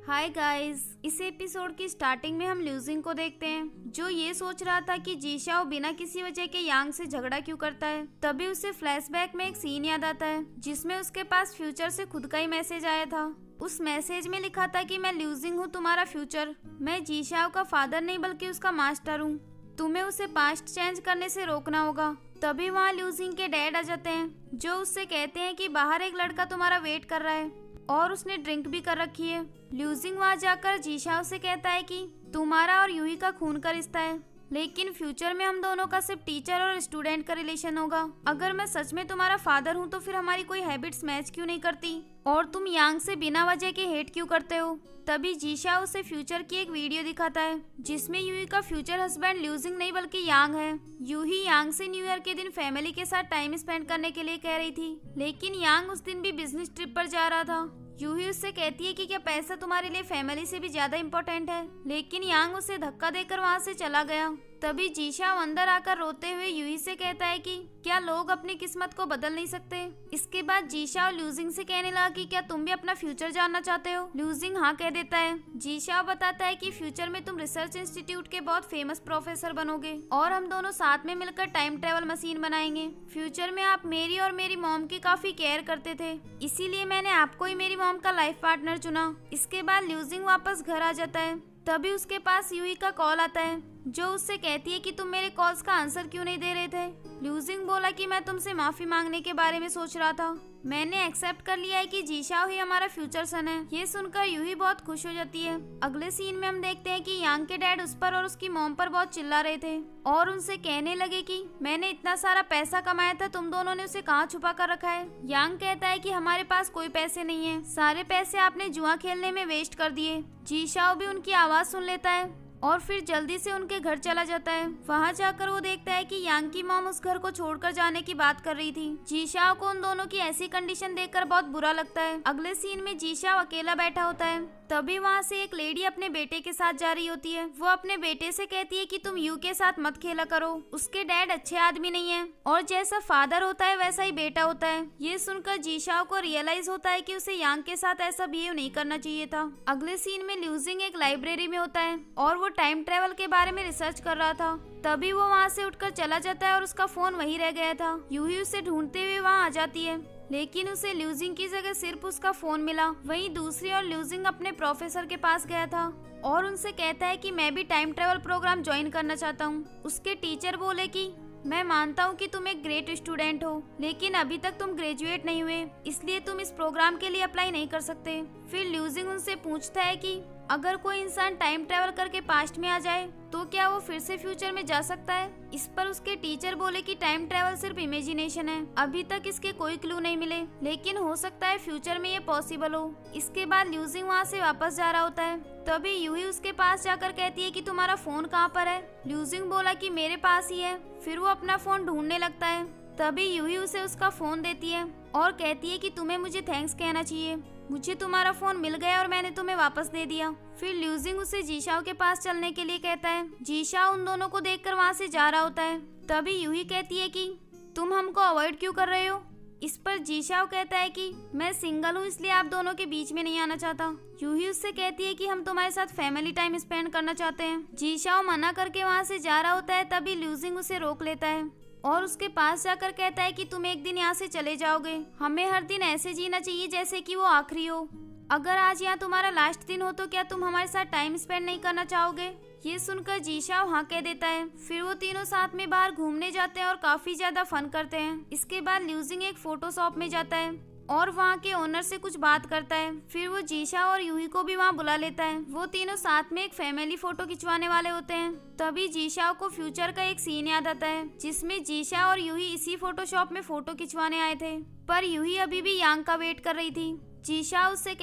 Hi guys, इस episode की starting में हम ल्यूजिंग को देखते हैं जो ये सोच रहा था कि जीशाओ बिना किसी वजह के यांग से झगड़ा क्यों करता है। तभी उसे फ्लैशबैक में एक सीन याद आता है जिसमें उसके पास फ्यूचर से खुद का ही मैसेज आया था। उस मैसेज में लिखा था कि मैं ल्यूजिंग हूँ तुम्हारा फ्यूचर, मैं जीशाओ का फादर नहीं बल्कि उसका मास्टर हूँ, तुम्हें उसे पास्ट चेंज करने से रोकना होगा। तभी वहाँ ल्यूजिंग के डैड आ जाते हैं जो उससे कहते हैं कि बाहर एक लड़का तुम्हारा वेट कर रहा है और उसने ड्रिंक भी कर रखी है। ल्यूजिंग वहाँ जाकर जीशाओ से कहता है कि तुम्हारा और यूही का खून का रिश्ता है, लेकिन फ्यूचर में हम दोनों का सिर्फ टीचर और स्टूडेंट का रिलेशन होगा। अगर मैं सच में तुम्हारा फादर हूँ तो फिर हमारी कोई हैबिट्स मैच क्यों नहीं करती और तुम यांग से बिना वजह के हेट क्यों करते हो। तभी जीशाओ उसे फ्यूचर की एक वीडियो दिखाता है जिसमें यूही का फ्यूचर हस्बैंड ल्यूजिंग नहीं बल्कि यांग है। यूही यांग से न्यू ईयर के दिन फैमिली के साथ टाइम स्पेंड करने के लिए कह रही थी, लेकिन यांग उस दिन भी बिजनेस ट्रिप पर जा रहा था। यूही उससे कहती है कि क्या पैसा तुम्हारे लिए फैमिली से भी ज्यादा इम्पोर्टेंट है, लेकिन यांग उसे धक्का देकर वहाँ से चला गया। तभी जीशाओ अंदर आकर रोते हुए यूही से कहता है कि क्या लोग अपनी किस्मत को बदल नहीं सकते। इसके बाद जीशाओ ल्यूजिंग से कहने लगा कि क्या तुम भी अपना फ्यूचर जानना चाहते हो। ल्यूजिंग हाँ कह देता है। जीशाओ बताता है कि फ्यूचर में तुम रिसर्च इंस्टीट्यूट के बहुत फेमस प्रोफेसर बनोगे और हम दोनों साथ में मिलकर टाइम ट्रेवल मशीन बनाएंगे। फ्यूचर में आप मेरी और मेरी मॉम की काफी केयर करते थे, इसीलिए मैंने आपको ही मेरी मॉम का लाइफ पार्टनर चुना। इसके बाद ल्यूजिंग वापस घर आ जाता है। तभी उसके पास यूही का कॉल आता है जो उससे कहती है कि तुम मेरे कॉल्स का आंसर क्यों नहीं दे रहे थे। ल्यूजिंग बोला कि मैं तुमसे माफी मांगने के बारे में सोच रहा था, मैंने एक्सेप्ट कर लिया है कि जीशाओ ही हमारा फ्यूचर सन है। ये सुनकर यूही बहुत खुश हो जाती है। अगले सीन में हम देखते हैं कि यांग के डैड उस पर और उसकी मॉम पर बहुत चिल्ला रहे थे और उनसे कहने लगे कि मैंने इतना सारा पैसा कमाया था, तुम दोनों ने उसे कहाँ छुपा कर रखा है। यांग कहता है कि हमारे पास कोई पैसे नहीं है, सारे पैसे आपने जुआ खेलने में वेस्ट कर दिए। जीशाओ भी उनकी आवाज सुन लेता है और फिर जल्दी से उनके घर चला जाता है। वहाँ जाकर वो देखता है कि यांग की मॉम उस घर को छोड़कर जाने की बात कर रही थी। जीशाओ को उन दोनों की ऐसी कंडीशन देखकर बहुत बुरा लगता है। अगले सीन में जीशाओ अकेला बैठा होता है। तभी वहाँ से एक लेडी अपने बेटे के साथ जा रही होती है। वो अपने बेटे से कहती है कि तुम यू के साथ मत खेला करो, उसके डैड अच्छे आदमी नहीं है और जैसा फादर होता है वैसा ही बेटा होता है। ये सुनकर जीशाओ को रियलाइज होता है कि उसे यांग के साथ ऐसा बिहेव नहीं करना चाहिए था। अगले सीन में ल्यूजिंग एक लाइब्रेरी में होता है और वो टाइम ट्रेवल के बारे में रिसर्च कर रहा था। तभी वो वहाँ से उठकर चला जाता है और उसका फोन वहीं रह गया था। यूही उसे ढूंढते हुए वहाँ आ जाती है, लेकिन उसे ल्यूजिंग की जगह सिर्फ उसका फोन मिला। वहीं दूसरी ओर ल्यूजिंग अपने प्रोफेसर के पास गया था और उनसे कहता है कि मैं भी टाइम ट्रेवल प्रोग्राम ज्वाइन करना चाहता हूँ। उसके टीचर बोले कि मैं मानता हूँ कि तुम एक ग्रेट स्टूडेंट हो, लेकिन अभी तक तुम ग्रेजुएट नहीं हुए, इसलिए तुम इस प्रोग्राम के लिए अप्लाई नहीं कर सकते। फिर ल्यूजिंग उनसे पूछता है कि अगर कोई इंसान टाइम ट्रेवल करके पास्ट में आ जाए तो क्या वो फिर से फ्यूचर में जा सकता है। इस पर उसके टीचर बोले कि टाइम ट्रेवल सिर्फ इमेजिनेशन है, अभी तक इसके कोई क्लू नहीं मिले, लेकिन हो सकता है फ्यूचर में ये पॉसिबल हो। इसके बाद ल्यूजिंग वहाँ से वापस जा रहा होता है। तभी यूही उसके पास जाकर कहती है कि तुम्हारा फोन कहाँ पर है। ल्यूजिंग बोला कि मेरे पास ही है। फिर वो अपना फोन ढूंढने लगता है। तभी यूही उसे उसका फोन देती है और कहती है कि तुम्हें मुझे थैंक्स कहना चाहिए, मुझे तुम्हारा फोन मिल गया और मैंने तुम्हें वापस दे दिया। फिर ल्यूजिंग उसे जीशाओ के पास चलने के लिए कहता है। जीशाओ उन दोनों को देखकर वहाँ से जा रहा होता है। तभी यूही कहती है कि तुम हमको अवॉइड क्यों कर रहे हो। इस पर जीशाओ कहता है कि मैं सिंगल हूँ, इसलिए आप दोनों के बीच में नहीं आना चाहता। यूही उससे कहती है कि हम तुम्हारे साथ फैमिली टाइम स्पेंड करना चाहते हैं। जीशाओ मना करके वहाँ से जा रहा होता है। तभी ल्यूजिंग उसे रोक लेता है और उसके पास जाकर कहता है कि तुम एक दिन यहाँ से चले जाओगे, हमें हर दिन ऐसे जीना चाहिए जैसे कि वो आखिरी हो। अगर आज यहाँ तुम्हारा लास्ट दिन हो तो क्या तुम हमारे साथ टाइम स्पेंड नहीं करना चाहोगे। ये सुनकर जीशाओ हाँ कह देता है। फिर वो तीनों साथ में बाहर घूमने जाते हैं और काफी ज्यादा फन करते हैं। इसके बाद ल्यूजिंग एक फोटो शॉप में जाता है और वहाँ के ओनर से कुछ बात करता है। फिर वो जीशाओ और यूही को भी वहाँ बुला लेता है। वो तीनों साथ में एक फैमिली फोटो खिंचवाने वाले होते हैं। तभी जीशाओ को फ्यूचर का एक सीन याद आता है जिसमें जीशाओ और यूही इसी फोटो शॉप में फोटो खिंचवाने आए थे, पर यूही अभी भी यांग का वेट कर रही थी। जीशाओ उससे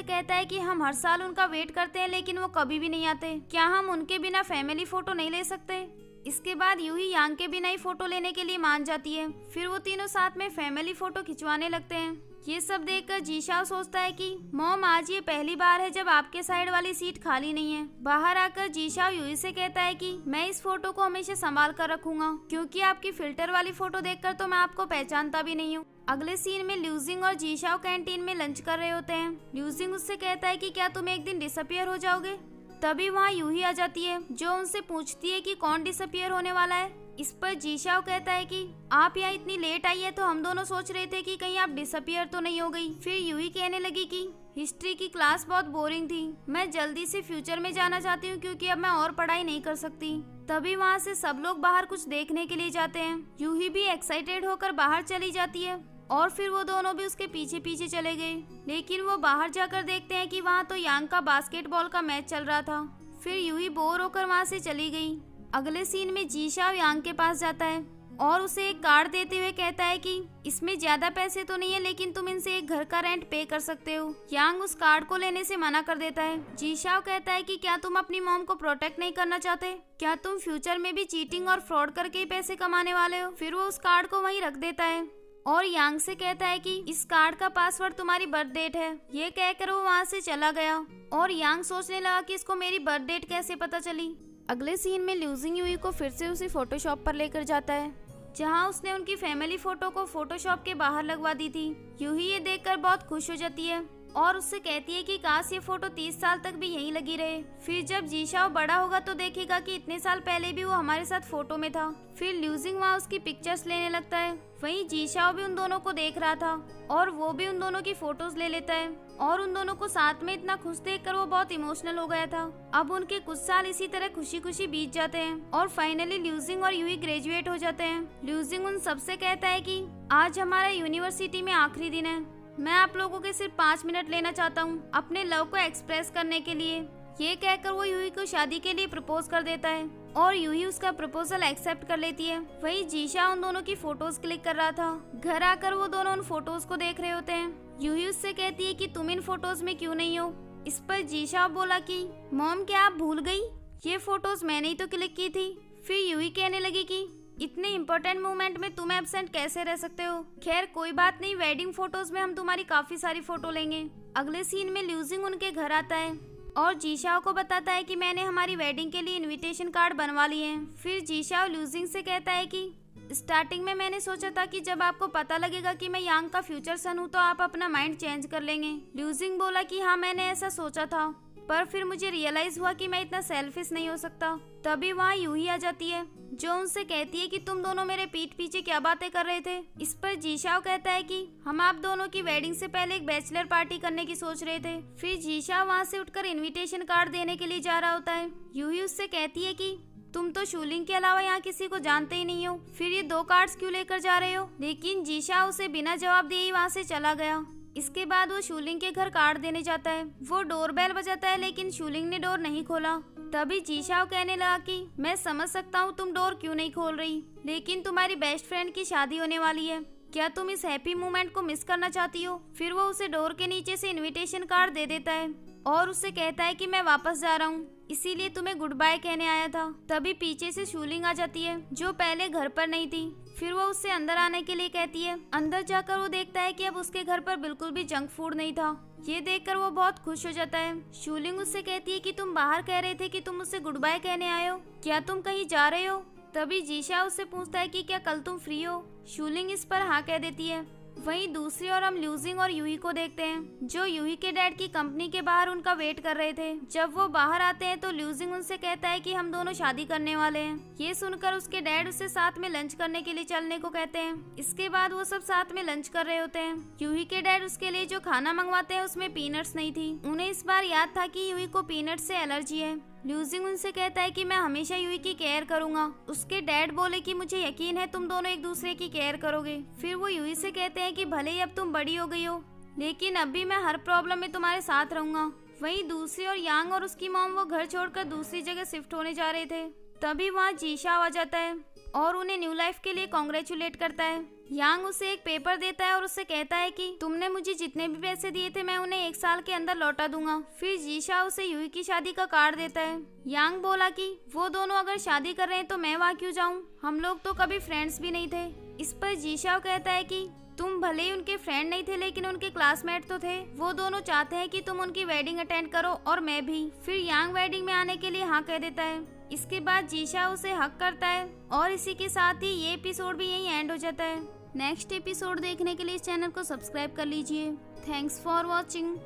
कहता है कि हम हर साल उनका वेट करते हैं लेकिन वो कभी भी नहीं आते, क्या हम उनके बिना फैमिली फोटो नहीं ले सकते। इसके बाद यूही यांग के बिना ही फोटो लेने के लिए मान जाती है। फिर वो तीनों साथ में फैमिली फोटो खिंचवाने लगते हैं। ये सब देखकर जीशाओ सोचता है कि मॉम आज ये पहली बार है जब आपके साइड वाली सीट खाली नहीं है। बाहर आकर जीशाओ यूई से कहता है कि मैं इस फोटो को हमेशा संभाल कर रखूंगा, क्योंकि आपकी फिल्टर वाली फोटो देखकर तो मैं आपको पहचानता भी नहीं हूँ। अगले सीन में ल्यूजिंग और जीशाओ कैंटीन में लंच कर रहे होते हैं। ल्यूजिंग उससे कहता है कि क्या तुम एक दिन डिसअपियर हो जाओगे। तभी वहाँ यूही आ जाती है, जो उनसे पूछती है कि कौन डिसअपियर होने वाला है। इस पर जीशाओ कहता है कि आप यहाँ इतनी लेट आई है तो हम दोनों सोच रहे थे कि कहीं आप डिसअपियर तो नहीं हो गई। फिर यूही कहने लगी कि हिस्ट्री की क्लास बहुत बोरिंग थी, मैं जल्दी से फ्यूचर में जाना चाहती हूँ क्योंकि अब मैं और पढ़ाई नहीं कर सकती। तभी वहाँ से सब लोग बाहर कुछ देखने के लिए जाते हैं। यूही भी एक्साइटेड होकर बाहर चली जाती है और फिर वो दोनों भी उसके पीछे पीछे चले गए। लेकिन वो बाहर जाकर देखते हैं कि वहाँ तो यांग का बास्केटबॉल का मैच चल रहा था। फिर यूही बोर होकर वहाँ से चली गई। अगले सीन में जीशाओ यांग के पास जाता है और उसे एक कार्ड देते हुए कहता है कि इसमें ज्यादा पैसे तो नहीं है, लेकिन तुम इनसे एक घर का रेंट पे कर सकते हो। यांग उस कार्ड को लेने से मना कर देता है। जीशाओ कहता है कि क्या तुम अपनी मॉम को प्रोटेक्ट नहीं करना चाहते? क्या तुम फ्यूचर में भी चीटिंग और फ्रॉड करके ही पैसे कमाने वाले हो? फिर वो उस कार्ड को वहीं रख देता है और यांग से कहता है कि इस कार्ड का पासवर्ड तुम्हारी बर्थ डेट है। ये कहकर वो वहाँ से चला गया और यांग सोचने लगा कि इसको मेरी बर्थ डेट कैसे पता चली। अगले सीन में ल्यूजिंग यूई को फिर से उसी फोटोशॉप पर लेकर जाता है जहां उसने उनकी फैमिली फोटो को फोटोशॉप के बाहर लगवा दी थी। यूही ये देखकर बहुत खुश हो जाती है और उससे कहती है कि काश ये फोटो 30 साल तक भी यहीं लगी रहे। फिर जब जीशाओ बड़ा होगा तो देखेगा कि इतने साल पहले भी वो हमारे साथ फोटो में था। फिर ल्यूजिंग वहाँ उसकी पिक्चर्स लेने लगता है। वहीं जीशाओ भी उन दोनों को देख रहा था और वो भी उन दोनों की फोटोज ले लेता है और उन दोनों को साथ में इतना खुश देखकर वो बहुत इमोशनल हो गया था। अब उनके कुछ साल इसी तरह खुशी खुशी बीत जाते हैं और फाइनली ल्यूजिंग और यूही ग्रेजुएट हो जाते हैं। ल्यूजिंग उन सबसे कहता है कि आज हमारा यूनिवर्सिटी में आखिरी दिन है, मैं आप लोगों के सिर्फ 5 मिनट लेना चाहता हूँ अपने लव को एक्सप्रेस करने के लिए। ये कहकर वो यूही को शादी के लिए प्रपोज कर देता है और यूही उसका प्रपोजल एक्सेप्ट कर लेती है। वहीं जीशा उन दोनों की फोटोज क्लिक कर रहा था। घर आकर वो दोनों उन फोटोज को देख रहे होते हैं। यूही उससे कहती है कि तुम इन फोटोज में क्यों नहीं हो। इस पर जीशा बोला कि मॉम क्या आप भूल गई, ये फोटोज मैंने ही तो क्लिक की थी। फिर यूही कहने लगी कि इतने इम्पोर्टेंट मोमेंट में तुम एब्सेंट कैसे रह सकते हो। खैर कोई बात नहीं, वेडिंग फोटोज में हम तुम्हारी काफी सारी फोटो लेंगे। अगले सीन में ल्यूजिंग उनके घर आता है और जीशाओ को बताता है कि मैंने हमारी वेडिंग के लिए इनविटेशन कार्ड बनवा लिए हैं। फिर जीशाओ ल्यूजिंग से कहता है कि स्टार्टिंग में मैंने सोचा था कि जब आपको पता लगेगा कि मैं यांग का फ्यूचर सन हूँ तो आप अपना माइंड चेंज कर लेंगे। ल्यूजिंग बोला कि हाँ मैंने ऐसा सोचा था, पर फिर मुझे रियलाइज हुआ कि मैं इतना सेल्फिश नहीं हो सकता। तभी वहाँ यूही आ जाती है जो उनसे कहती है कि तुम दोनों मेरे पीठ पीछे क्या बातें कर रहे थे। इस पर जीशाओ कहता है कि हम आप दोनों की वेडिंग से पहले एक बैचलर पार्टी करने की सोच रहे थे। फिर जीशाओ वहाँ से उठकर इनविटेशन कार्ड देने के लिए जा रहा होता है। यूही उससे कहती है कि तुम तो शूलिंग के अलावा यहाँ किसी को जानते ही नहीं हो, फिर ये 2 कार्ड्स क्यों लेकर जा रहे हो। लेकिन जीशाओ उसे बिना जवाब दिए ही वहाँ से चला गया। इसके बाद वो शूलिंग के घर कार्ड देने जाता है। वो डोरबेल बजाता है लेकिन शूलिंग ने डोर नहीं खोला। तभी जीशाओ कहने लगा कि मैं समझ सकता हूँ तुम डोर क्यों नहीं खोल रही, लेकिन तुम्हारी बेस्ट फ्रेंड की शादी होने वाली है, क्या तुम इस हैप्पी मोमेंट को मिस करना चाहती हो। फिर वो उसे डोर के नीचे से इनविटेशन कार्ड दे देता है और उससे कहता है कि मैं वापस जा रहा हूँ, इसीलिए तुम्हें गुड बाय कहने आया था। तभी पीछे से शूलिंग आ जाती है जो पहले घर पर नहीं थी। फिर वो उससे अंदर आने के लिए कहती है। अंदर जाकर वो देखता है कि अब उसके घर पर बिल्कुल भी जंक फूड नहीं था। ये देखकर वो बहुत खुश हो जाता है। शूलिंग उससे कहती है कि तुम बाहर कह रहे थे कि तुम उससे गुड बाय कहने आए हो, क्या तुम कहीं जा रहे हो। तभी जीशा उससे पूछता है कि क्या कल तुम फ्री हो। शूलिंग इस पर हाँ कह देती है। वहीं दूसरी ओर हम ल्यूजिंग और यूही को देखते हैं जो यूही के डैड की कंपनी के बाहर उनका वेट कर रहे थे। जब वो बाहर आते हैं तो ल्यूजिंग उनसे कहता है कि हम दोनों शादी करने वाले हैं। ये सुनकर उसके डैड उससे साथ में लंच करने के लिए चलने को कहते हैं। इसके बाद वो सब साथ में लंच कर रहे होते हैं। यूही के डैड उसके लिए जो खाना मंगवाते हैं उसमें पीनट्स नहीं थी। उन्हें इस बार याद था कि यूही को पीनट से एलर्जी है। ल्यूजिंग उनसे कहता है कि मैं हमेशा यूही की केयर करूंगा। उसके डैड बोले कि मुझे यकीन है तुम दोनों एक दूसरे की केयर करोगे। फिर वो यूही से कहते हैं कि भले ही अब तुम बड़ी हो गई हो, लेकिन अब भी मैं हर प्रॉब्लम में तुम्हारे साथ रहूंगा। वहीं दूसरी ओर यांग और उसकी मॉम वो घर छोड़कर दूसरी जगह शिफ्ट होने जा रहे थे। तभी वहाँ जीशा आ जाता है और उन्हें न्यू लाइफ के लिए कॉन्ग्रेचुलेट करता है। यांग उसे एक पेपर देता है और उससे कहता है कि तुमने मुझे जितने भी पैसे दिए थे मैं उन्हें 1 साल के अंदर लौटा दूंगा। फिर जीशा उसे यूही की शादी का कार्ड देता है। यांग बोला कि वो दोनों अगर शादी कर रहे हैं तो मैं वहाँ क्यों जाऊँ, हम लोग तो कभी फ्रेंड्स भी नहीं थे। इस पर जीशाओ कहता है कि तुम भले ही उनके फ्रेंड नहीं थे लेकिन उनके क्लासमेट तो थे। वो दोनों चाहते हैं कि तुम उनकी वेडिंग अटेंड करो और मैं भी। फिर यांग वेडिंग में आने के लिए हाँ कह देता है। इसके बाद जीशा उसे हक करता है और इसी के साथ ही ये एपिसोड भी यहीं एंड हो जाता है। नेक्स्ट एपिसोड देखने के लिए इस चैनल को सब्सक्राइब कर लीजिए। Thanks for watching.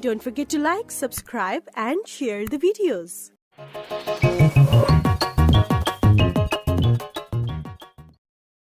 Don't forget to like, subscribe and share the videos.